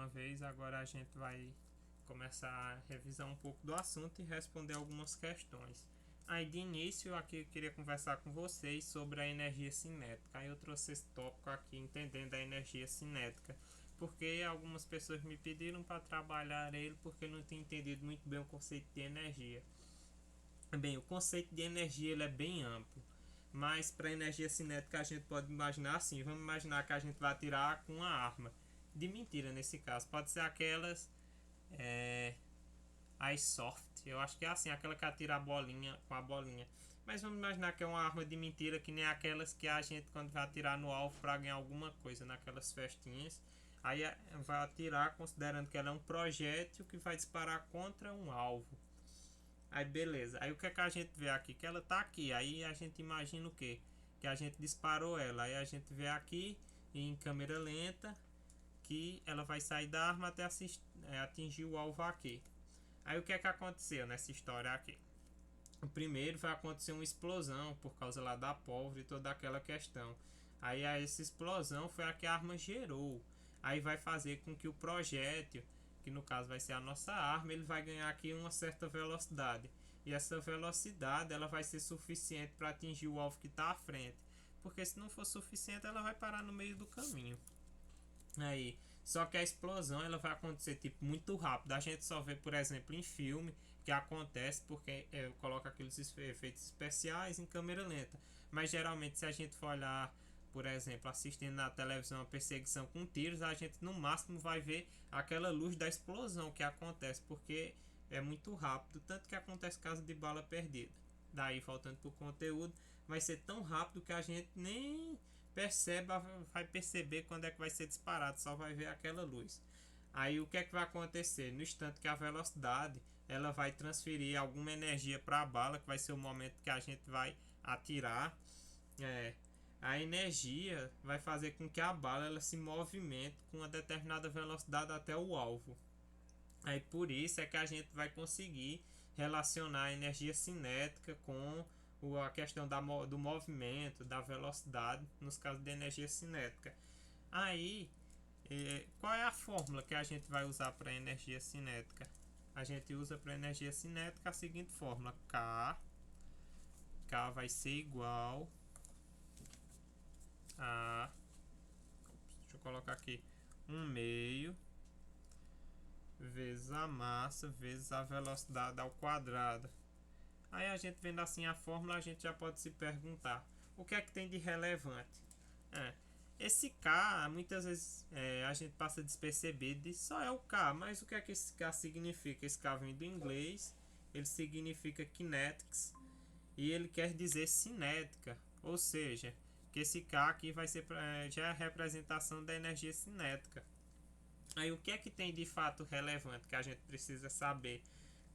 uma vez, agora a gente vai começar a revisar um pouco do assunto e responder algumas questões. Aí de início aqui eu queria conversar com vocês sobre a energia cinética. Aí eu trouxe esse tópico aqui, entendendo a energia cinética, porque algumas pessoas me pediram para trabalhar ele porque não tinha entendido muito bem o conceito de energia. Bem, o conceito de energia ele é bem amplo, mas para energia cinética a gente pode imaginar assim, vamos imaginar que a gente vai atirar com uma arma de mentira nesse caso, pode ser aquelas Airsoft, eu acho que é assim, aquela que atira a bolinha com a bolinha, mas vamos imaginar que é uma arma de mentira que nem aquelas que a gente quando vai atirar no alvo para ganhar alguma coisa naquelas festinhas, aí vai atirar considerando que ela é um projétil que vai disparar contra um alvo. Aí beleza, aí o que é que a gente vê aqui? Que ela tá aqui, aí a gente imagina o que? Que a gente disparou ela, aí a gente vê aqui em câmera lenta que ela vai sair da arma até atingir o alvo aqui. Aí o que é que aconteceu nessa história aqui? Primeiro vai acontecer uma explosão por causa lá da pólvora e toda aquela questão. Aí essa explosão foi a que a arma gerou. Aí vai fazer com que o projétil, que no caso vai ser a nossa arma, ele vai ganhar aqui uma certa velocidade. E essa velocidade ela vai ser suficiente para atingir o alvo que está à frente. Porque se não for suficiente, ela vai parar no meio do caminho. Aí, só que a explosão ela vai acontecer tipo muito rápido. A gente só vê, por exemplo, em filme que acontece porque coloca aqueles efeitos especiais em câmera lenta. Mas geralmente se a gente for olhar, por exemplo, assistindo na televisão uma perseguição com tiros, a gente no máximo vai ver aquela luz da explosão que acontece, porque é muito rápido, tanto que acontece caso de bala perdida. Daí, voltando para o conteúdo, vai ser tão rápido que a gente nem vai perceber quando é que vai ser disparado, só vai ver aquela luz. Aí o que é que vai acontecer? No instante que a velocidade ela vai transferir alguma energia para a bala, que vai ser o momento que a gente vai atirar, a energia vai fazer com que a bala ela se movimente com uma determinada velocidade até o alvo. Aí por isso é que a gente vai conseguir relacionar a energia cinética com a questão do movimento, da velocidade, nos casos de energia cinética. Aí, qual é a fórmula que a gente vai usar para energia cinética? A gente usa para energia cinética a seguinte fórmula: K vai ser igual a, deixa eu colocar aqui, 1/2 vezes a massa vezes a velocidade ao quadrado. Aí a gente vendo assim a fórmula, a gente já pode se perguntar o que é que tem de relevante. Esse K, muitas vezes a gente passa despercebido de só é o K, mas o que é que esse K significa? Esse K vem do inglês, ele significa kinetics e ele quer dizer cinética, ou seja, que esse K aqui vai ser já a representação da energia cinética. Aí o que é que tem de fato relevante que a gente precisa saber?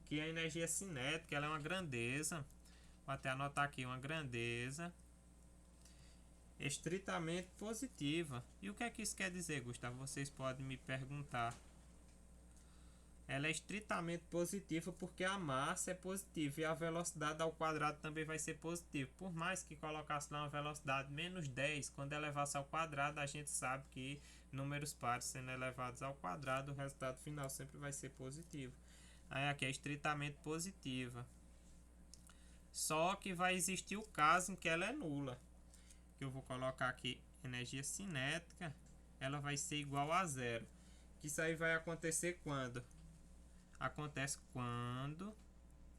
Que a energia cinética ela é uma grandeza, vou até anotar aqui, uma grandeza estritamente positiva. E o que é que isso quer dizer, Gustavo? Vocês podem me perguntar. Ela é estritamente positiva porque a massa é positiva e a velocidade ao quadrado também vai ser positiva. Por mais que colocasse lá uma velocidade menos 10, quando elevasse ao quadrado, a gente sabe que números pares sendo elevados ao quadrado, o resultado final sempre vai ser positivo. Aí aqui é estritamente positiva. Só que vai existir o caso em que ela é nula. Que eu vou colocar aqui energia cinética, ela vai ser igual a zero. Que isso aí vai acontecer quando? Acontece quando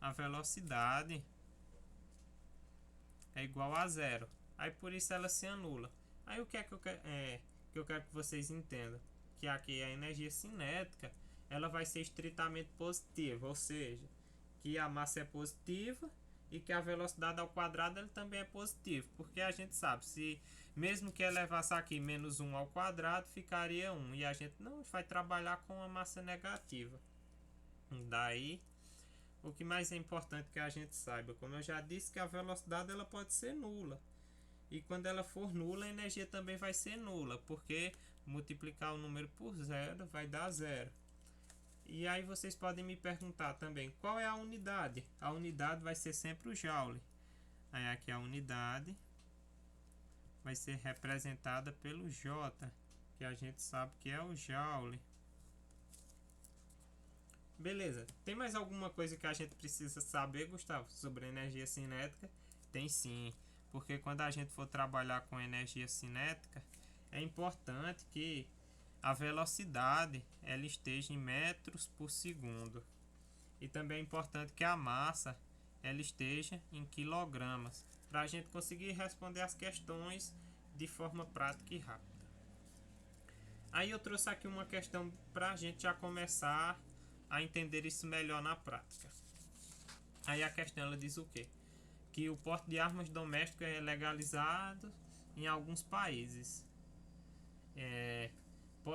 a velocidade é igual a zero. Aí por isso ela se anula. Aí o que é que eu quero que vocês entendam? Que aqui a energia cinética ela vai ser estritamente positiva, ou seja, que a massa é positiva e que a velocidade ao quadrado ele também é positivo, porque a gente sabe, se mesmo que elevasse aqui menos 1 ao quadrado, ficaria 1, e a gente não vai trabalhar com a massa negativa. Daí, o que mais é importante que a gente saiba, como eu já disse, que a velocidade ela pode ser nula. E quando ela for nula, a energia também vai ser nula, porque multiplicar o número por zero vai dar zero. E aí vocês podem me perguntar também, qual é a unidade? A unidade vai ser sempre o joule. Aí aqui a unidade vai ser representada pelo J, que a gente sabe que é o joule. Beleza. Tem mais alguma coisa que a gente precisa saber, Gustavo, sobre energia cinética? Tem sim, porque quando a gente for trabalhar com energia cinética, é importante que a velocidade ela esteja em metros por segundo. E também é importante que a massa ela esteja em quilogramas, para a gente conseguir responder as questões de forma prática e rápida. Aí eu trouxe aqui uma questão para a gente já começar a entender isso melhor na prática. Aí a questão ela diz o quê? Que o porte de armas domésticas é legalizado em alguns países.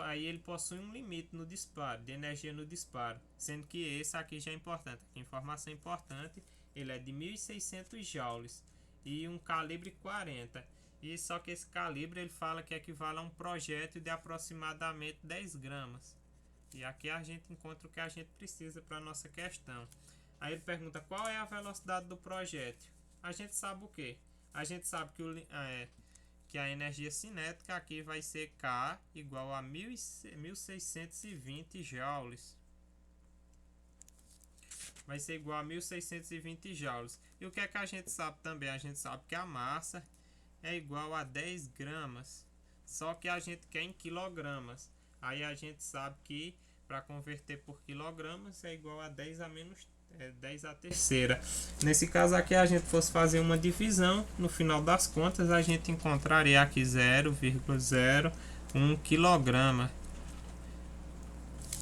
Aí ele possui um limite no disparo, de energia no disparo, sendo que esse aqui já é importante. Aqui, informação importante, ele é de 1.600 joules e um calibre 40. E só que esse calibre ele fala que equivale a um projétil de aproximadamente 10 gramas. E aqui a gente encontra o que a gente precisa para a nossa questão. Aí ele pergunta qual é a velocidade do projétil. A gente sabe o que? A gente sabe que a energia cinética aqui vai ser K igual a 1620 joules. Vai ser igual a 1620 joules. E o que é que a gente sabe também? A gente sabe que a massa é igual a 10 gramas. Só que a gente quer em quilogramas. Aí a gente sabe que para converter por quilogramas é igual a 10 a menos 10 a terceira. Nesse caso aqui a gente fosse fazer uma divisão, no final das contas a gente encontraria aqui 0,01 quilograma,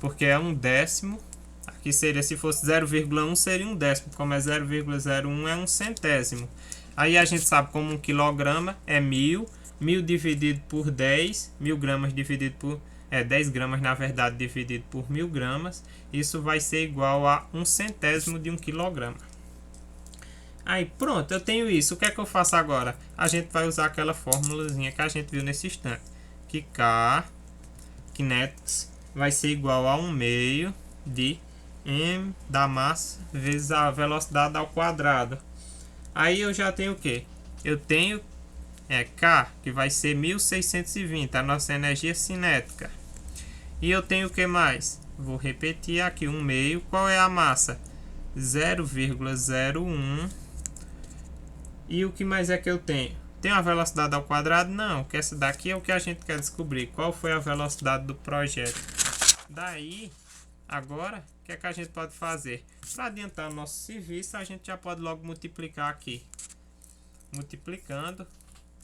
porque é um décimo. Aqui seria, se fosse 0,1 seria um décimo, como é 0,01 é um centésimo. Aí a gente sabe como um quilograma é 1000, 1000 dividido por 10, 1000 gramas dividido por 10 gramas na verdade dividido por 1000 gramas, isso vai ser igual a um centésimo de um quilograma. Aí pronto, eu tenho isso. O que é que eu faço agora? A gente vai usar aquela formulazinha que a gente viu nesse instante, que K kinetics vai ser igual a 1 meio de m da massa vezes a velocidade ao quadrado. Aí eu já tenho o que? Eu tenho K, que vai ser 1620, a nossa energia cinética. E eu tenho o que mais? Vou repetir aqui, 1 meio. Qual é a massa? 0,01. E o que mais é que eu tenho? Tem a velocidade ao quadrado? Não, que essa daqui é o que a gente quer descobrir. Qual foi a velocidade do projeto? Daí, agora, o que é que a gente pode fazer? Para adiantar o nosso serviço, a gente já pode logo multiplicar aqui. Multiplicando,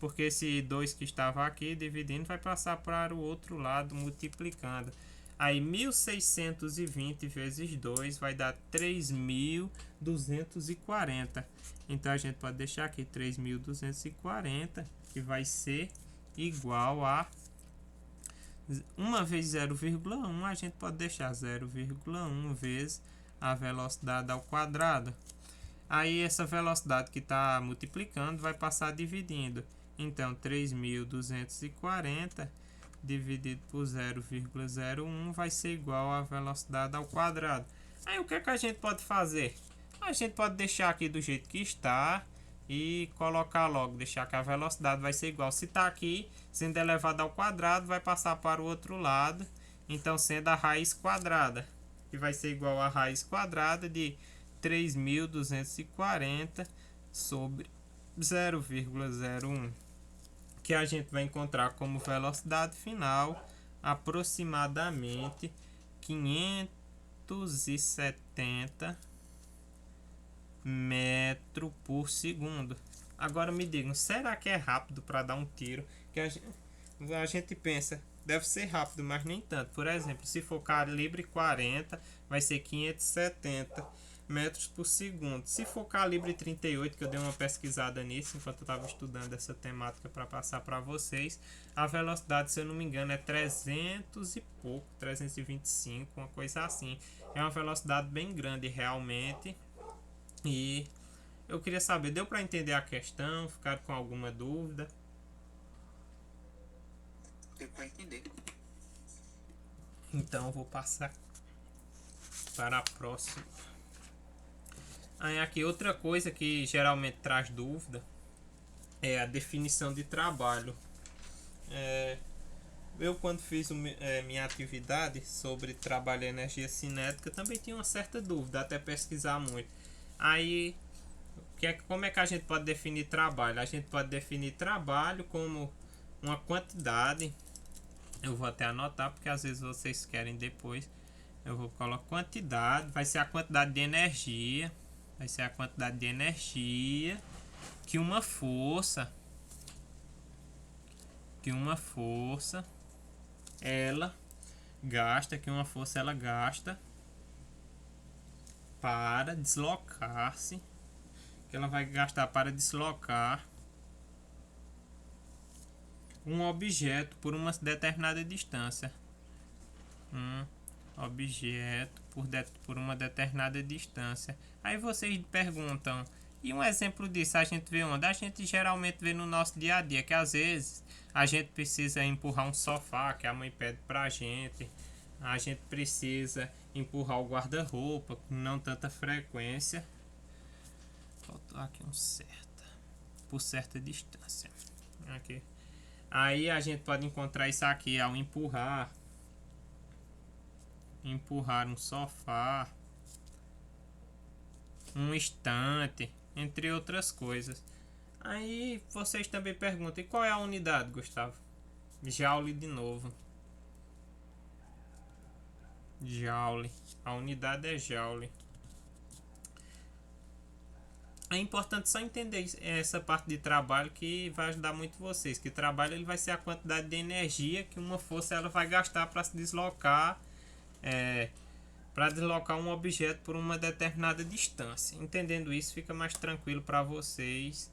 porque esse 2 que estava aqui dividindo vai passar para o outro lado multiplicando. Aí 1620 vezes 2 vai dar 3240. Então a gente pode deixar aqui 3240, que vai ser igual a 1 vezes 0,1, a gente pode deixar 0,1 vezes a velocidade ao quadrado. Aí essa velocidade que está multiplicando vai passar dividindo. Então 3240 dividido por 0,01 vai ser igual à velocidade ao quadrado. Aí o que é que a gente pode fazer? A gente pode deixar aqui do jeito que está e colocar logo, deixar que a velocidade vai ser igual. Se está aqui, sendo elevado ao quadrado, vai passar para o outro lado. Então sendo a raiz quadrada, que vai ser igual a raiz quadrada de 3240 sobre 0,01, que a gente vai encontrar como velocidade final aproximadamente 570 metros por segundo. Agora me digam, será que é rápido para dar um tiro? Que a gente pensa, deve ser rápido, mas nem tanto. Por exemplo, se for calibre 40, vai ser 570 metros por segundo. Se for calibre 38, que eu dei uma pesquisada nisso enquanto eu estava estudando essa temática para passar para vocês, a velocidade, se eu não me engano, é 300 e pouco, 325, uma coisa assim. É uma velocidade bem grande realmente. E eu queria saber, deu para entender a questão? Ficaram com alguma dúvida? Deu para entender. Então eu vou passar para a próxima. Aí aqui outra coisa que geralmente traz dúvida é a definição de trabalho. eu quando fiz minha atividade sobre trabalho e energia cinética também tinha uma certa dúvida, até pesquisar muito. Aí, como é que a gente pode definir trabalho? A gente pode definir trabalho como uma quantidade. Eu vou até anotar porque às vezes vocês querem depois. Eu vou colocar quantidade, vai ser a quantidade de energia. Vai ser a quantidade de energia que uma força ela gasta, para deslocar-se, que ela vai gastar para deslocar um objeto por uma determinada distância. Um objeto por uma determinada distância. Aí vocês perguntam, e um exemplo disso a gente vê onde? A gente geralmente vê no nosso dia a dia, que às vezes a gente precisa empurrar um sofá que a mãe pede pra gente. A gente precisa empurrar o guarda-roupa com não tanta frequência. Faltou aqui um por certa distância. Aqui. Aí a gente pode encontrar isso aqui ao empurrar um sofá, um estante, entre outras coisas. Aí vocês também perguntam, e qual é a unidade, Gustavo? Joule de novo. Joule. A unidade é joule. É importante só entender essa parte de trabalho, que vai ajudar muito vocês. Que trabalho ele vai ser a quantidade de energia que uma força ela vai gastar para se deslocar, um objeto por uma determinada distância. Entendendo isso, fica mais tranquilo para vocês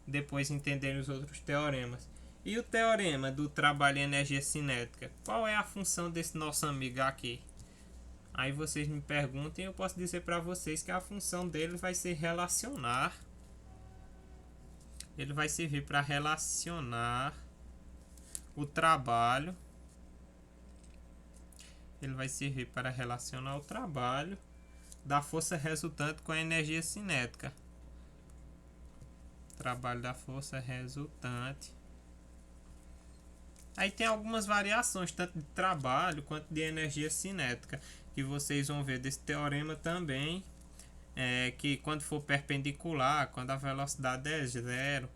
depois entenderem os outros teoremas. E o teorema do trabalho em energia cinética? Qual é a função desse nosso amigo aqui? Aí vocês me perguntam e eu posso dizer para vocês que a função dele vai ser relacionar. Ele vai servir para relacionar o trabalho. Ele vai servir para relacionar o trabalho da força resultante com a energia cinética. Trabalho da força resultante. Aí tem algumas variações, tanto de trabalho quanto de energia cinética, que vocês vão ver desse teorema também, que quando for perpendicular, quando a velocidade é zero,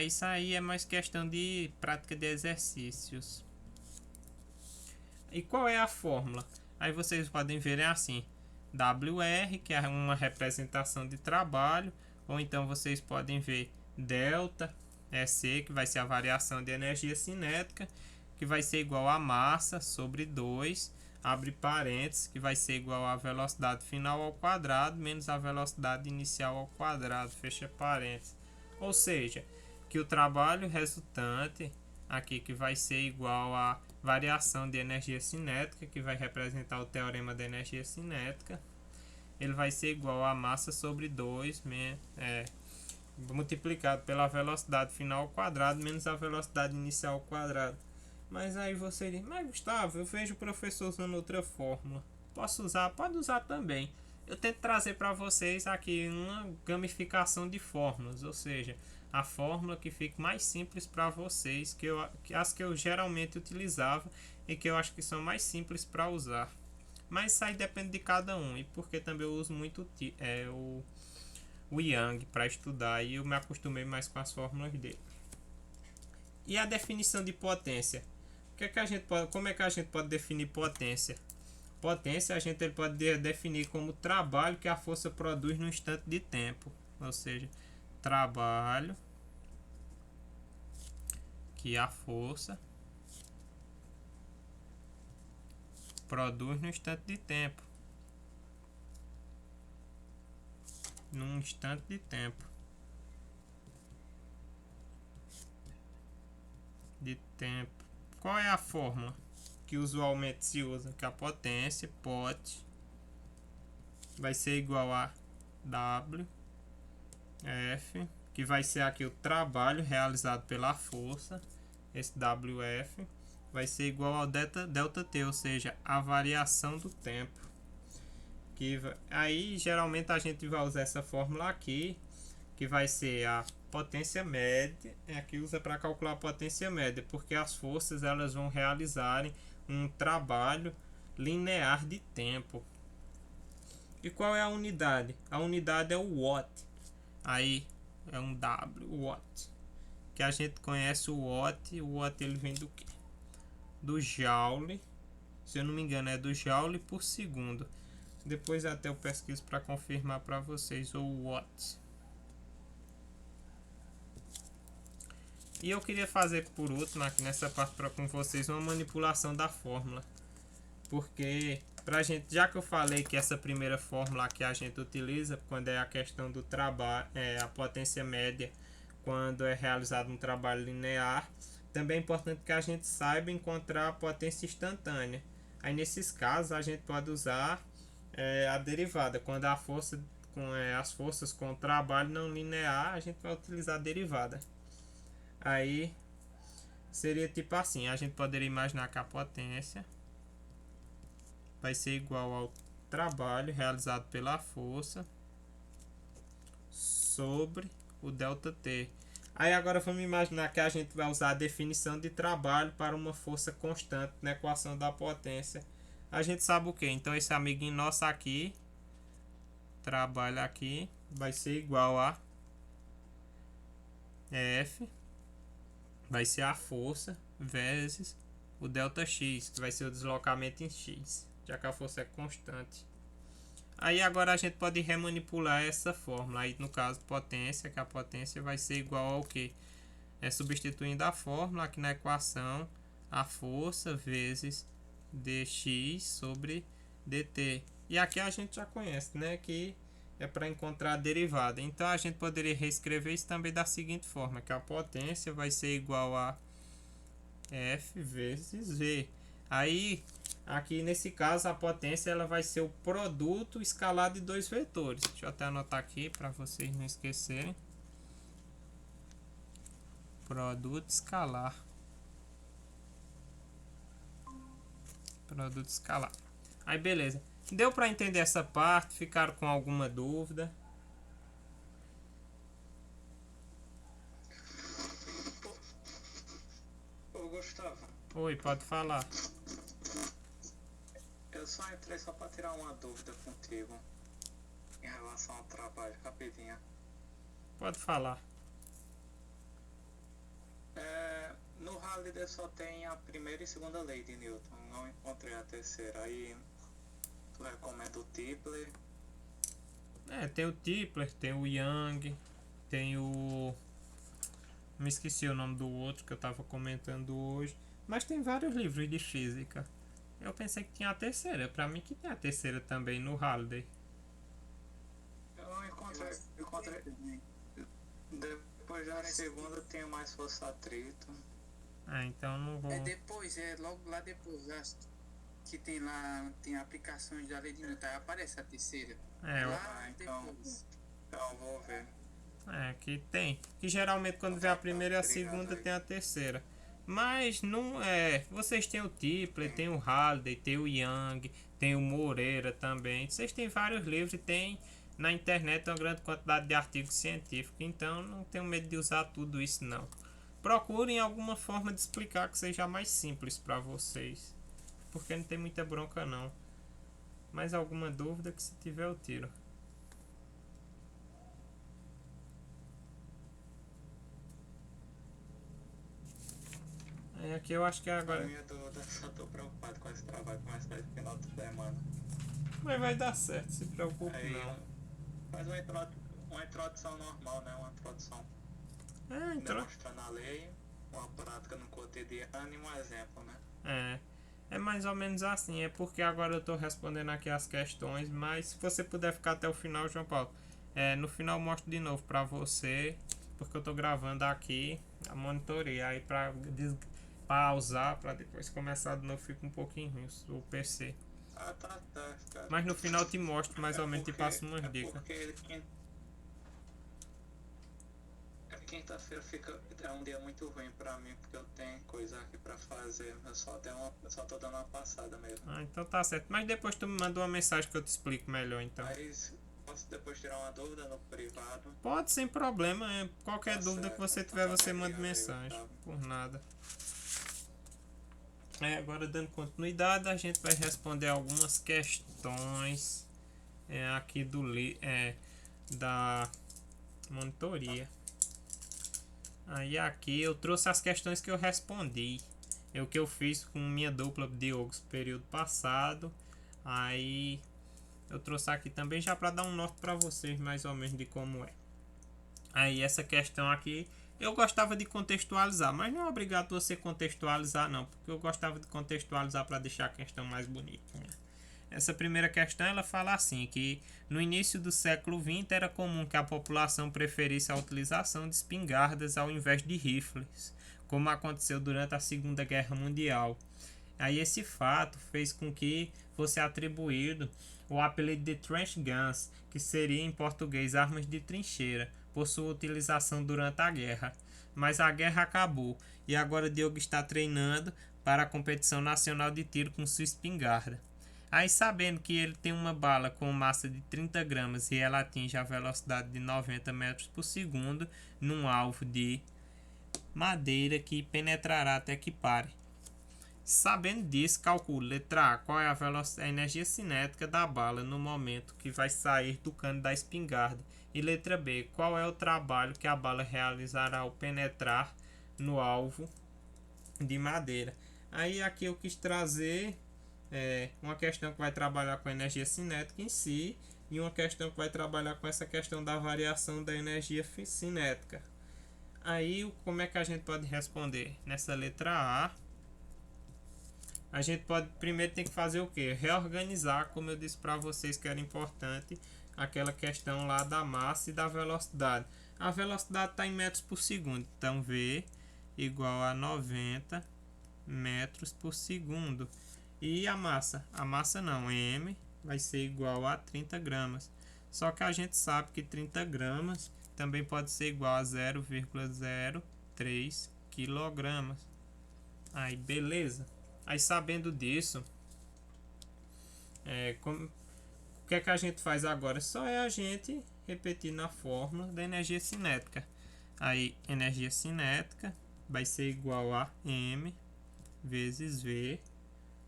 isso aí é mais questão de prática de exercícios. E qual é a fórmula? Aí vocês podem ver assim, WR, que é uma representação de trabalho, ou então vocês podem ver delta EC, que vai ser a variação de energia cinética, que vai ser igual a massa sobre 2, abre parênteses, que vai ser igual a velocidade final ao quadrado menos a velocidade inicial ao quadrado, fecha parênteses. Ou seja, que o trabalho resultante aqui, que vai ser igual a variação de energia cinética, que vai representar o teorema da energia cinética, ele vai ser igual a massa sobre 2 multiplicado pela velocidade final ao quadrado menos a velocidade inicial ao quadrado. Mas aí você diz, mas Gustavo, eu vejo o professor usando outra fórmula. Posso usar? Pode usar também. Eu tento trazer para vocês aqui uma gamificação de fórmulas, ou seja, a fórmula que fique mais simples para vocês, as que eu geralmente utilizava e que eu acho que são mais simples para usar. Mas isso aí depende de cada um, e porque também eu uso muito o Yang para estudar e eu me acostumei mais com as fórmulas dele. E a definição de potência? Como é que a gente pode definir potência? Potência a gente pode definir como trabalho que a força produz no instante de tempo, ou seja, trabalho que a força produz no instante de tempo. Num instante de tempo. Qual é a fórmula que usualmente se usa? Que a potência, pot, vai ser igual a W, F, que vai ser aqui o trabalho realizado pela força. Esse WF vai ser igual ao delta T, ou seja, a variação do tempo. Aí geralmente a gente vai usar essa fórmula aqui, que vai ser a potência média, aqui usa para calcular a potência média, porque as forças elas vão realizarem um trabalho linear de tempo. E qual é a unidade? A unidade é o watt. Aí é um W, watt. Que a gente conhece o watt. O watt ele vem do quê? Do joule. Se eu não me engano é do joule por segundo. Depois até eu pesquiso para confirmar para vocês o watt. E eu queria fazer por último aqui nessa parte com vocês uma manipulação da fórmula. Porque pra gente, já que eu falei que essa primeira fórmula que a gente utiliza quando é a questão do trabalho, a potência média, quando é realizado um trabalho linear, também é importante que a gente saiba encontrar a potência instantânea. Aí nesses casos a gente pode usar a derivada. Quando a força as forças com o trabalho não linear, a gente vai utilizar a derivada. Aí seria tipo assim, a gente poderia imaginar que a potência vai ser igual ao trabalho realizado pela força sobre o ΔT. Aí agora vamos imaginar que a gente vai usar a definição de trabalho para uma força constante na equação da potência. A gente sabe o que? Então esse amiguinho nosso aqui, trabalho aqui, vai ser igual a F, vai ser a força vezes o ΔX, que vai ser o deslocamento em X, já que a força é constante. Aí agora a gente pode remanipular essa fórmula. Aí no caso potência, que a potência vai ser igual ao que? Substituindo a fórmula aqui na equação, a força vezes dx sobre dt. E aqui a gente já conhece, né, que é para encontrar a derivada. Então a gente poderia reescrever isso também da seguinte forma, que a potência vai ser igual a F vezes V. Aí aqui nesse caso a potência ela vai ser o produto escalar de dois vetores. Deixa eu até anotar aqui para vocês não esquecerem. Produto escalar. Produto escalar. Aí beleza. Deu para entender essa parte? Ficaram com alguma dúvida? Ô Gustavo, Oi, pode falar. eu só entrei só para tirar uma dúvida contigo em relação ao trabalho, rapidinho. Pode falar. No Halliday só tem a primeira e segunda lei de Newton, não encontrei a terceira. Aí tu recomenda o Tipler? Tem o Tipler, tem o Young, tem o... Me esqueci o nome do outro que eu estava comentando hoje. Mas tem vários livros de física. Eu pensei que tinha a terceira. Pra mim que tem a terceira também no Halliday. Eu não encontrei. Depois da segunda tem mais força atrito. Então não vou... depois, logo lá depois, acho que tem lá, tem aplicações da lei de Newton, aí aparece a terceira. Lá Então vou ver. Que tem. Que geralmente quando vem a primeira e a segunda tem a terceira. Mas não é. Vocês têm o Tipler, tem o Halliday, tem o Young, tem o Moreira também. Vocês têm vários livros e tem na internet uma grande quantidade de artigos científicos. Então não tenho medo de usar tudo isso não. Procurem alguma forma de explicar que seja mais simples para vocês. Porque não tem muita bronca não. Mais alguma dúvida que se tiver eu tiro. Aqui eu acho que agora... A minha dúvida, só tô preocupado com esse trabalho que mais vai no final de semana. Mas vai dar certo, se preocupe Aí, não. Faz uma introdução normal, né? Uma introdução demonstrando a lei, uma prática no cotidiano e um exemplo, né? É mais ou menos assim. É porque agora eu estou respondendo aqui as questões, mas se você puder ficar até o final, João Paulo, no final eu mostro de novo para você, porque eu estou gravando aqui a monitoria aí para pausar, para depois começar de novo, fica um pouquinho ruim o PC. Tá certo. Mas no final eu te mostro mais ou menos e passo umas dicas. Porque quinta-feira é um dia muito ruim pra mim, porque eu tenho coisa aqui pra fazer. Eu só tô dando uma passada mesmo. Então tá certo. Mas depois tu me manda uma mensagem que eu te explico melhor então. Mas posso depois tirar uma dúvida no privado? Pode, sem problema. Qualquer dúvida que você tiver, você manda mensagem. Por nada. Agora, dando continuidade, a gente vai responder algumas questões aqui da monitoria. Aí aqui eu trouxe as questões que eu respondi. O que eu fiz com minha dupla de Diogo período passado. Aí eu trouxe aqui também já para dar um norte para vocês mais ou menos de como é. Aí essa questão aqui eu gostava de contextualizar, mas não é obrigado você contextualizar não, porque eu gostava de contextualizar para deixar a questão mais bonitinha. Essa primeira questão ela fala assim, que no início do século XX era comum que a população preferisse a utilização de espingardas ao invés de rifles, como aconteceu durante a Segunda Guerra Mundial. Aí esse fato fez com que fosse atribuído o apelido de trench guns, que seria em português armas de trincheira, por sua utilização durante a guerra. Mas a guerra acabou e agora Diogo está treinando para a competição nacional de tiro com sua espingarda. Aí, sabendo que ele tem uma bala com massa de 30 gramas e ela atinge a velocidade de 90 metros por segundo num alvo de madeira que penetrará até que pare. Sabendo disso, calcule, letra A, qual é a energia cinética da bala no momento que vai sair do cano da espingarda. E letra B, qual é o trabalho que a bala realizará ao penetrar no alvo de madeira. Aí aqui eu quis trazer uma questão que vai trabalhar com a energia cinética em si e uma questão que vai trabalhar com essa questão da variação da energia cinética. Aí como é que a gente pode responder? Nessa letra A gente pode primeiro tem que fazer o que? Reorganizar, como eu disse para vocês que era importante, aquela questão lá da massa e da velocidade. A velocidade está em metros por segundo, então V igual a 90 metros por segundo. E a massa? A massa não, M vai ser igual a 30 gramas. Só que a gente sabe que 30 gramas também pode ser igual a 0,03 quilogramas. Aí, beleza. Aí, sabendo disso, o que é que a gente faz agora? Só é a gente repetir na fórmula da energia cinética. Aí, energia cinética vai ser igual a M vezes V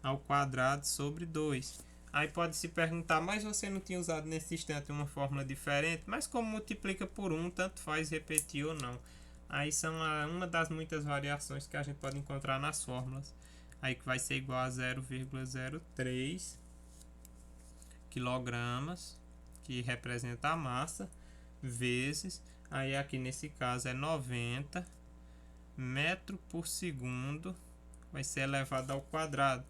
ao quadrado sobre 2. Aí pode se perguntar, mas você não tinha usado nesse instante uma fórmula diferente? Mas como multiplica por 1, tanto faz repetir ou não. Aí são uma das muitas variações que a gente pode encontrar nas fórmulas. Aí que vai ser igual a 0,03 quilogramas, que representa a massa, vezes, aí aqui nesse caso é 90 metro por segundo, vai ser elevado ao quadrado.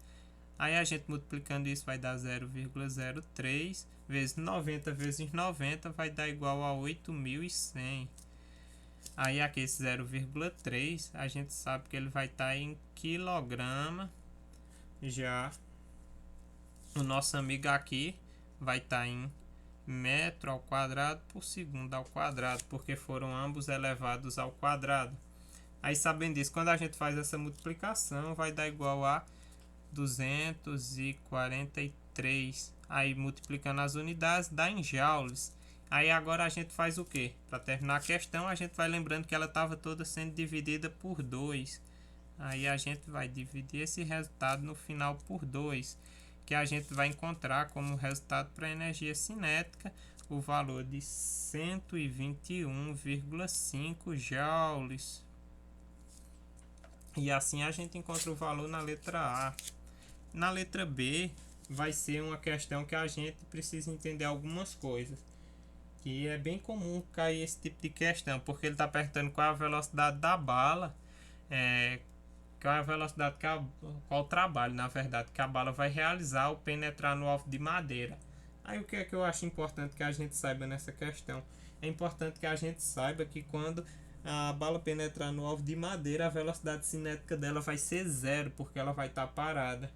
Aí a gente multiplicando isso vai dar 0,03 vezes 90 vezes 90 vai dar igual a 8.100. Aí aqui esse 0,3 a gente sabe que ele vai estar em quilograma. Já o nosso amigo aqui vai estar em metro ao quadrado por segundo ao quadrado, porque foram ambos elevados ao quadrado. Aí sabendo disso, quando a gente faz essa multiplicação vai dar igual a 243. Aí multiplicando as unidades dá em joules. Aí agora a gente faz o que? Para terminar a questão a gente vai lembrando que ela estava toda sendo dividida por 2. Aí a gente vai dividir esse resultado no final por 2, que a gente vai encontrar como resultado para a energia cinética o valor de 121,5 joules. E assim a gente encontra o valor na letra A. Na letra B vai ser uma questão que a gente precisa entender algumas coisas. Que é bem comum cair esse tipo de questão, porque ele está perguntando qual é a velocidade da bala, qual é a velocidade, qual o trabalho, na verdade, que a bala vai realizar ao penetrar no alvo de madeira. Aí o que é que eu acho importante que a gente saiba nessa questão? É importante que a gente saiba que quando a bala penetrar no alvo de madeira, a velocidade cinética dela vai ser 0, porque ela vai estar parada.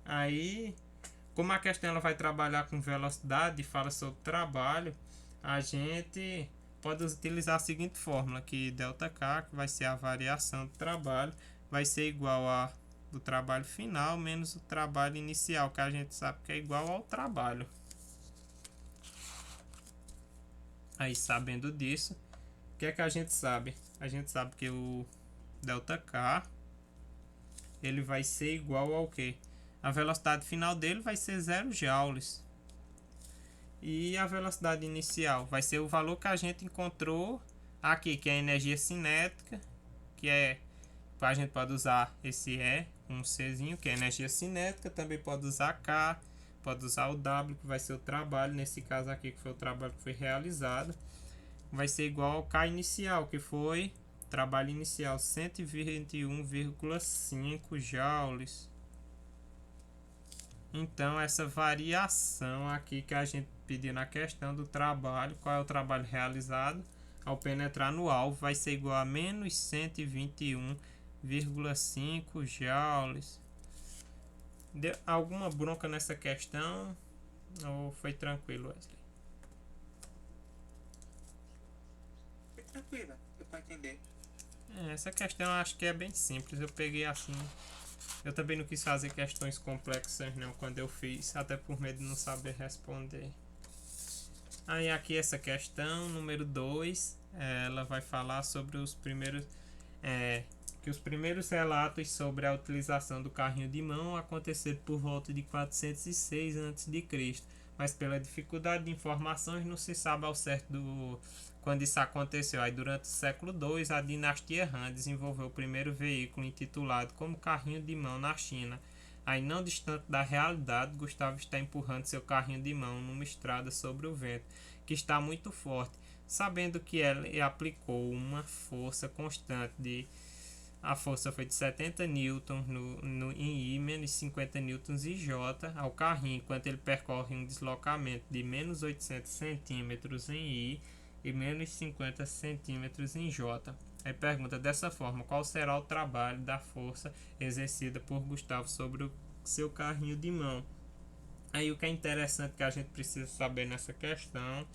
Aí, como a questão ela vai trabalhar com velocidade e fala sobre trabalho, a gente pode utilizar a seguinte fórmula, que ΔK, que vai ser a variação do trabalho, vai ser igual a do trabalho final menos o trabalho inicial, que a gente sabe que é igual ao trabalho. Aí, sabendo disso, o que é que a gente sabe? A gente sabe que o ΔK ele vai ser igual ao quê? A velocidade final dele vai ser 0 joules. E a velocidade inicial vai ser o valor que a gente encontrou aqui, que é a energia cinética, que é, a gente pode usar esse E, um Czinho, que é energia cinética, também pode usar K, pode usar o W, que vai ser o trabalho, nesse caso aqui, que foi o trabalho que foi realizado, vai ser igual ao K inicial, que foi trabalho inicial, 121,5 joules. Então, essa variação aqui que a gente pediu na questão do trabalho, qual é o trabalho realizado ao penetrar no alvo, vai ser igual a menos 121,5 joules. Deu alguma bronca nessa questão ou foi tranquilo, Wesley? Foi tranquila, deu pra entender. Essa questão eu acho que é bem simples, eu peguei assim. Eu também não quis fazer questões complexas não quando eu fiz, até por medo de não saber responder. Aí aqui essa questão, número 2, ela vai falar sobre os primeiros... que os primeiros relatos sobre a utilização do carrinho de mão aconteceram por volta de 406 a.C., mas pela dificuldade de informações não se sabe ao certo quando isso aconteceu. Aí durante o século II, a dinastia Han desenvolveu o primeiro veículo intitulado como carrinho de mão na China. Aí não distante da realidade, Gustavo está empurrando seu carrinho de mão numa estrada sobre o vento, que está muito forte, sabendo que ele aplicou uma força constante a força foi de 70 N em I, menos 50 N em J ao carrinho, enquanto ele percorre um deslocamento de menos 800 centímetros em I e menos 50 centímetros em J. Aí pergunta dessa forma, qual será o trabalho da força exercida por Gustavo sobre o seu carrinho de mão? Aí o que é interessante que a gente precisa saber nessa questão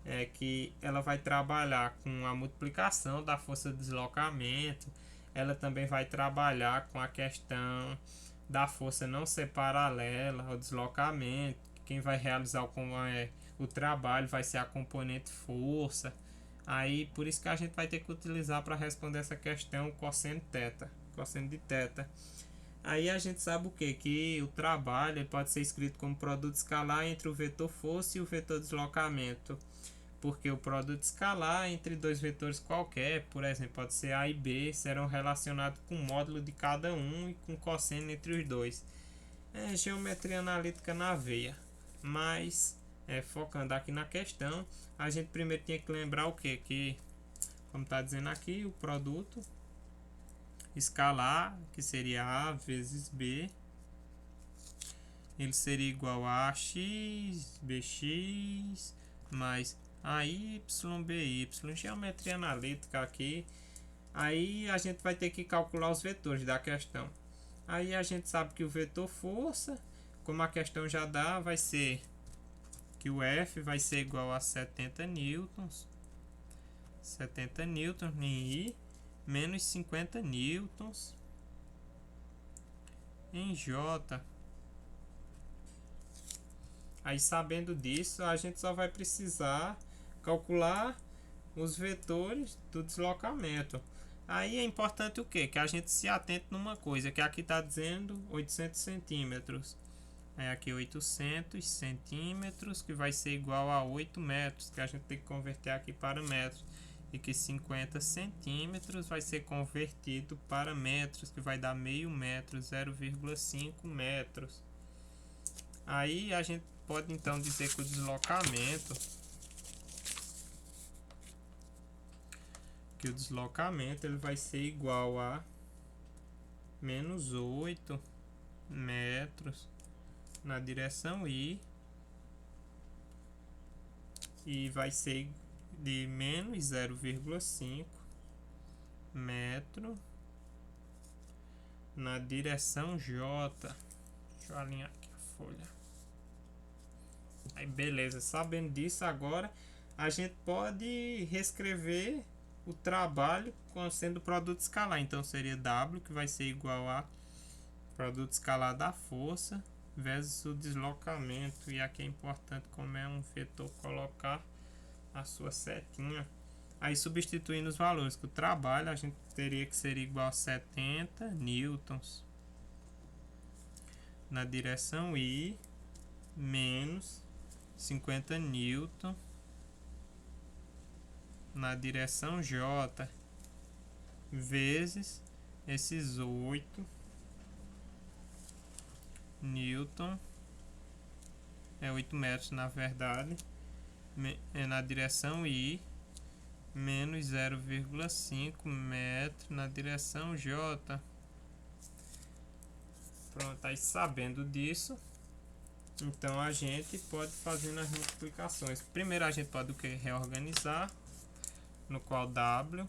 é que ela vai trabalhar com a multiplicação da força de deslocamento. Ela também vai trabalhar com a questão da força não ser paralela ao deslocamento. Quem vai realizar o trabalho vai ser a componente força. Aí por isso que a gente vai ter que utilizar para responder essa questão o cosseno de θ. Aí a gente sabe o que? Que o trabalho ele pode ser escrito como produto escalar entre o vetor força e o vetor deslocamento. Porque o produto escalar entre dois vetores qualquer, por exemplo, pode ser A e B, serão relacionados com o módulo de cada um e com cosseno entre os dois. É geometria analítica na veia. Mas, focando aqui na questão, a gente primeiro tinha que lembrar o que? Que, como está dizendo aqui, o produto escalar, que seria A vezes B, ele seria igual a AX, BX, mais AY, BY, geometria analítica aqui. Aí a gente vai ter que calcular os vetores da questão. Aí a gente sabe que o vetor força, como a questão já dá, vai ser que o F vai ser igual a 70 newtons em I, menos 50 newtons em J. Aí sabendo disso, a gente só vai precisar calcular os vetores do deslocamento. Aí é importante o que? Que a gente se atente numa coisa, que aqui está dizendo 800 centímetros. Aí aqui 800 centímetros, que vai ser igual a 8 metros, que a gente tem que converter aqui para metros. E que 50 centímetros vai ser convertido para metros, que vai dar meio metro, 0,5 metros. Aí a gente pode então dizer que o deslocamento ele vai ser igual a menos 8 metros na direção I e vai ser de menos 0,5 metro na direção J. Deixa eu alinhar aqui a folha. Aí beleza, sabendo disso agora a gente pode reescrever o trabalho sendo produto escalar. Então seria W, que vai ser igual a produto escalar da força vezes o deslocamento. E aqui é importante, como é um vetor, colocar a sua setinha. Aí substituindo os valores que o trabalho, a gente teria que ser igual a 70 newtons na direção I, menos 50 newton na direção J, vezes esses 8 newton, 8 metros na verdade, na direção I, menos 0,5 metro na direção J. Pronto, aí sabendo disso, então a gente pode fazer as multiplicações. Primeiro a gente pode reorganizar, no qual W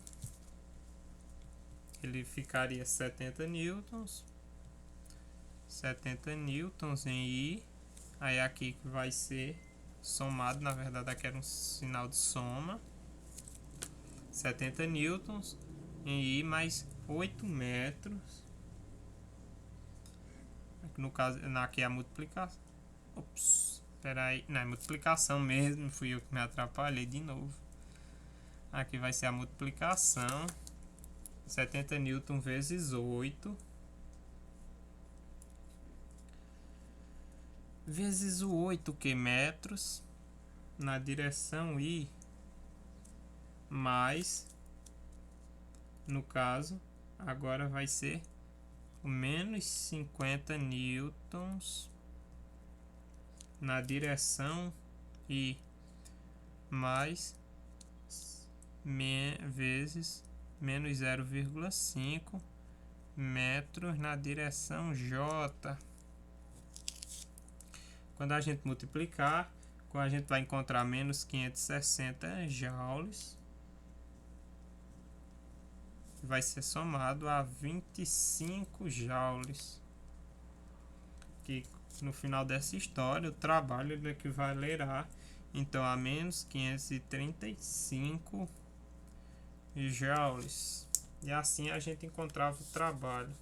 ele ficaria 70 newtons em I, aí aqui que vai ser somado, na verdade aqui era um sinal de soma, 70 newtons em I mais 8 metros, no caso, aqui é a multiplicação. Ops, espera aí, não é multiplicação mesmo, fui eu que me atrapalhei de novo. Aqui vai ser a multiplicação, 70 newton vezes 8 vezes o 8 que metros na direção I, mais, no caso, agora vai ser o menos 50 newtons na direção I, mais vezes menos 0,5 metros na direção J. Quando a gente multiplicar, a gente vai encontrar menos 560 joules, vai ser somado a 25 joules, que no final dessa história o trabalho ele equivalerá então a menos 535 joules, e assim a gente encontrava o trabalho.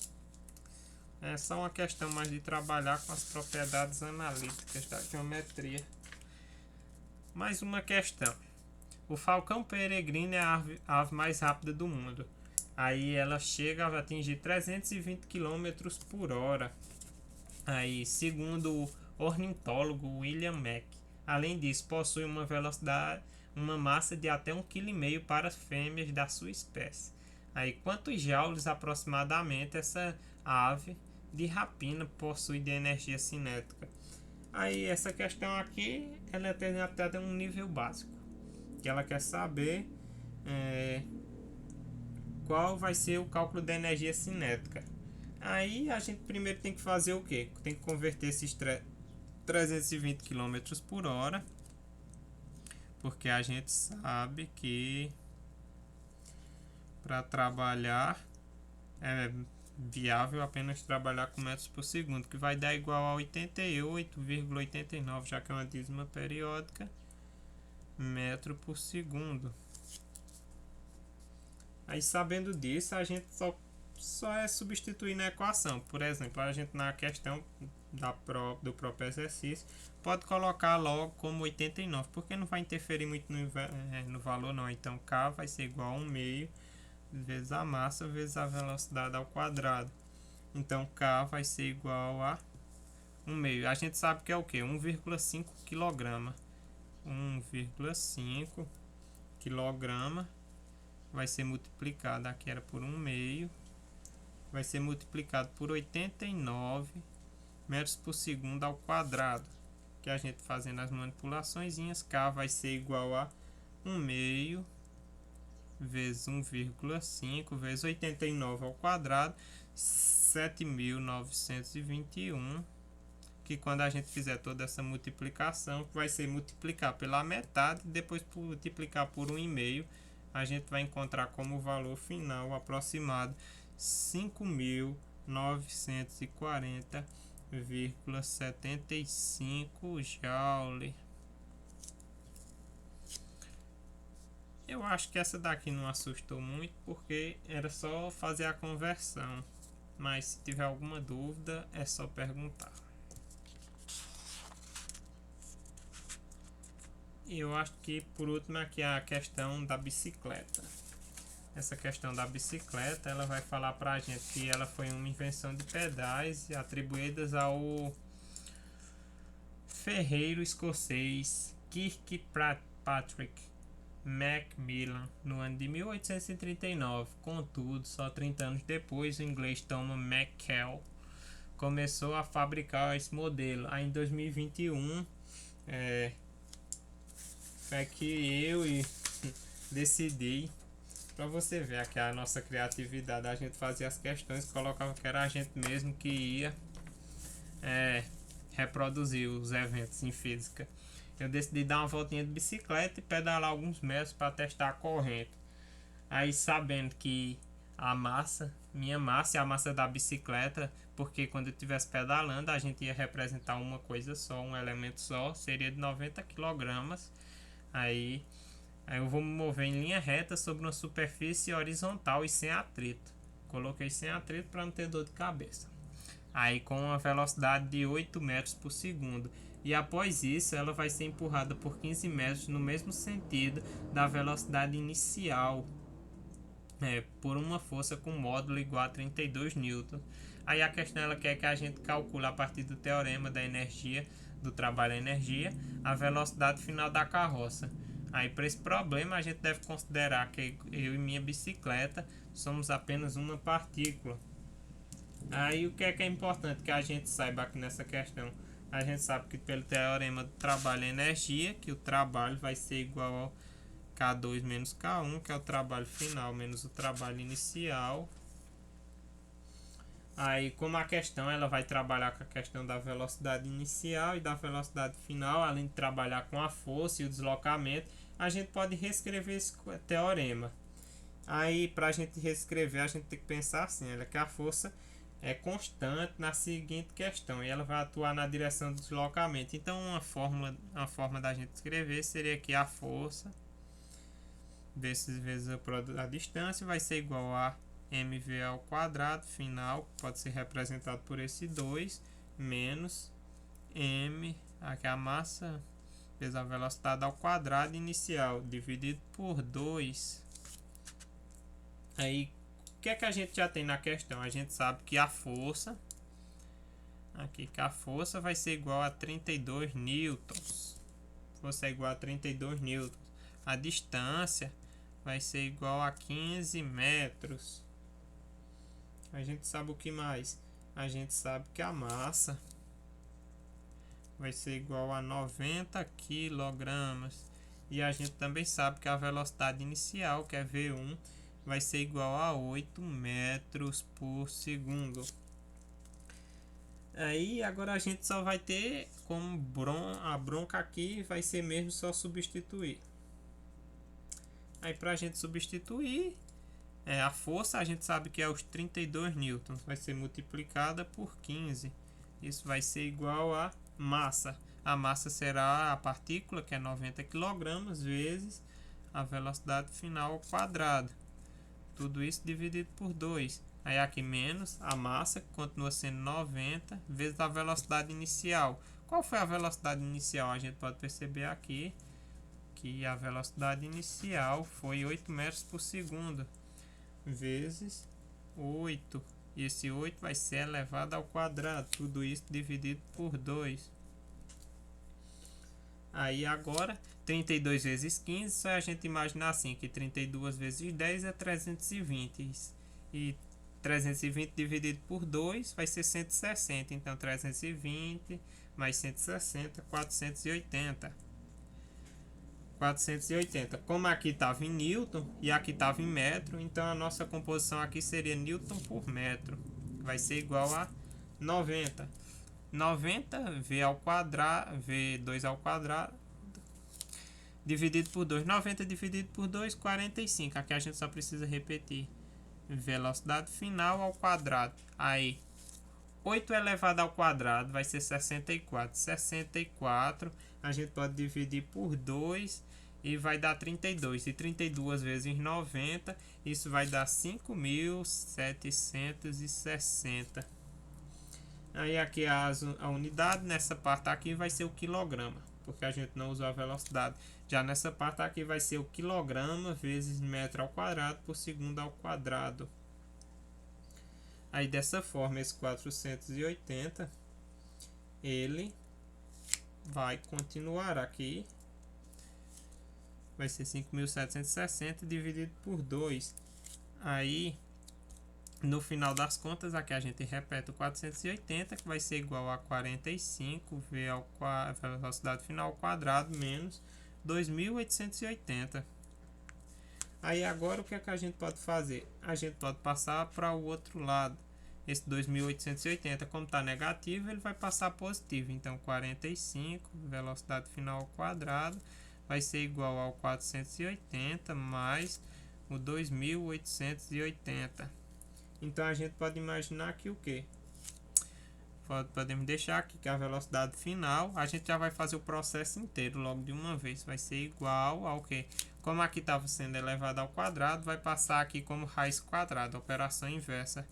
É só uma questão mais de trabalhar com as propriedades analíticas da geometria. Mais uma questão: o falcão peregrino é a ave mais rápida do mundo. Aí ela chega a atingir 320 km por hora. Aí, segundo o ornitólogo William Mack. Além disso, possui uma velocidade, uma massa de até 1,5 kg para as fêmeas da sua espécie. Aí, quantos joules aproximadamente essa ave de rapina possui de energia cinética? Aí, essa questão aqui, ela tem até um nível básico, que ela quer saber qual vai ser o cálculo da energia cinética. Aí, a gente primeiro tem que fazer o quê? Tem que converter esses 320 km por hora, porque a gente sabe que para trabalhar é viável apenas trabalhar com metros por segundo, que vai dar igual a 88,89, já que é uma dízima periódica, metro por segundo. Aí, sabendo disso, a gente só é substituir na equação. Por exemplo, a gente na questão do próprio exercício pode colocar logo como 89, porque não vai interferir muito no valor não. Então K vai ser igual a 1/2 vezes a massa vezes a velocidade ao quadrado. Então K vai ser igual a 1/2. A gente sabe que é o que? 1,5 kg. 1,5 kg vai ser multiplicado, aqui era por 1/2, vai ser multiplicado por 89 metros por segundo ao quadrado, que a gente fazendo as manipulações, K vai ser igual a 1/2 vezes 1,5 vezes 89 ao quadrado, 7.921, que quando a gente fizer toda essa multiplicação, vai ser multiplicar pela metade, depois multiplicar por 1,5, a gente vai encontrar como valor final aproximado 5.940,75 joule. Eu acho que essa daqui não assustou muito, porque era só fazer a conversão, mas se tiver alguma dúvida é só perguntar. E eu acho que por último aqui a questão da bicicleta. Essa questão da bicicleta, ela vai falar pra gente que ela foi uma invenção de pedais atribuídas ao ferreiro escocês Kirkpatrick Macmillan no ano de 1839. Contudo, só 30 anos depois, o inglês Thomas McCall começou a fabricar esse modelo. Aí em 2021 é que eu decidi, para você ver aqui a nossa criatividade, a gente fazia as questões, colocava que era a gente mesmo que ia reproduzir os eventos em física. Eu decidi dar uma voltinha de bicicleta e pedalar alguns metros para testar a corrente. Aí, sabendo que a massa, minha massa e a massa da bicicleta, porque quando eu estivesse pedalando a gente ia representar uma coisa só, um elemento só, seria de 90 kg. Aí eu vou me mover em linha reta sobre uma superfície horizontal e sem atrito. Coloquei sem atrito para não ter dor de cabeça. Aí com uma velocidade de 8 metros por segundo. E após isso ela vai ser empurrada por 15 metros no mesmo sentido da velocidade inicial. Por uma força com módulo igual a 32 newtons. Aí a questão ela quer que a gente calcule a partir do teorema da energia, do trabalho à energia, a velocidade final da carroça. Aí para esse problema a gente deve considerar que eu e minha bicicleta somos apenas uma partícula. Aí o que é importante que a gente saiba aqui nessa questão? A gente sabe que pelo teorema do trabalho à energia, que o trabalho vai ser igual ao K2 menos K1, que é o trabalho final menos o trabalho inicial. Aí, como a questão ela vai trabalhar com a questão da velocidade inicial e da velocidade final, além de trabalhar com a força e o deslocamento, a gente pode reescrever esse teorema. Aí, para a gente reescrever, a gente tem que pensar assim, que a força é constante na seguinte questão, e ela vai atuar na direção do deslocamento. Então, uma forma da gente escrever seria que a força vezes a distância vai ser igual a mv ao quadrado final, pode ser representado por esse 2, menos m, aqui a massa, vezes a velocidade ao quadrado inicial, dividido por 2. Aí, o que é que a gente já tem na questão? A gente sabe que a força, vai ser igual a 32 newtons. Força é igual a 32 newtons. A distância vai ser igual a 15 metros. A gente sabe o que mais? A gente sabe que a massa vai ser igual a 90 kg. E a gente também sabe que a velocidade inicial, que é V1, vai ser igual a 8 metros por segundo. Aí agora a gente só vai ter como a bronca aqui vai ser mesmo só substituir. Aí para a gente substituir a força, a gente sabe que é os 32 newtons, vai ser multiplicada por 15. Isso vai ser igual a massa. A massa será a partícula, que é 90 kg, vezes a velocidade final ao quadrado. Tudo isso dividido por 2. Aí aqui menos a massa, que continua sendo 90, vezes a velocidade inicial. Qual foi a velocidade inicial? A gente pode perceber aqui que a velocidade inicial foi 8 metros por segundo, vezes 8. E esse 8 vai ser elevado ao quadrado. Tudo isso dividido por 2. Aí agora, 32 vezes 15, só a gente imaginar assim, que 32 vezes 10 é 320. E 320 dividido por 2 vai ser 160. Então 320 mais 160, 480. 480. Como aqui estava em Newton e aqui estava em metro, então a nossa composição aqui seria Newton por metro. Vai ser igual a 90. 90 V ao quadrado, V2 ao quadrado, dividido por 2. 90 dividido por 2, 45. Aqui a gente só precisa repetir. Velocidade final ao quadrado. Aí, 8 elevado ao quadrado vai ser 64. 64 a gente pode dividir por 2 e vai dar 32. E 32 vezes 90, isso vai dar 5.760. Aí aqui a unidade, nessa parte aqui vai ser o quilograma, porque a gente não usou a velocidade. Já nessa parte aqui vai ser o quilograma vezes metro ao quadrado por segundo ao quadrado. Aí dessa forma esse 480 ele vai continuar aqui. Vai ser 5.760 dividido por 2. Aí no final das contas aqui a gente repete o 480, que vai ser igual a 45 V ao velocidade final ao quadrado menos 2.880. Aí agora o que é que a gente pode fazer? A gente pode passar para o outro lado. Esse 2.880, como está negativo, ele vai passar positivo. Então 45 velocidade final ao quadrado vai ser igual ao 480 mais o 2.880. Então a gente pode imaginar aqui o que? Podemos deixar aqui que a velocidade final, a gente já vai fazer o processo inteiro logo de uma vez. Vai ser igual ao que? Como aqui estava sendo elevado ao quadrado, vai passar aqui como raiz quadrada, operação inversa.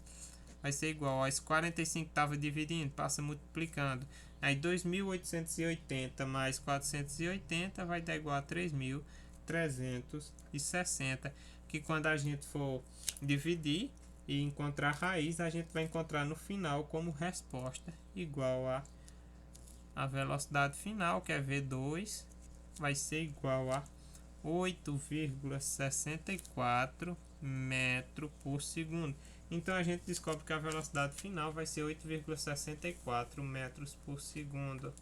Vai ser igual a esse 45 que estava dividindo, passa multiplicando. Aí 2.880 mais 480 vai dar igual a 3.360. Que quando a gente for dividir e encontrar a raiz, a gente vai encontrar no final como resposta igual a velocidade final, que é V2, vai ser igual a 8,64 metros por segundo. Então a gente descobre que a velocidade final vai ser 8,64 metros por segundo.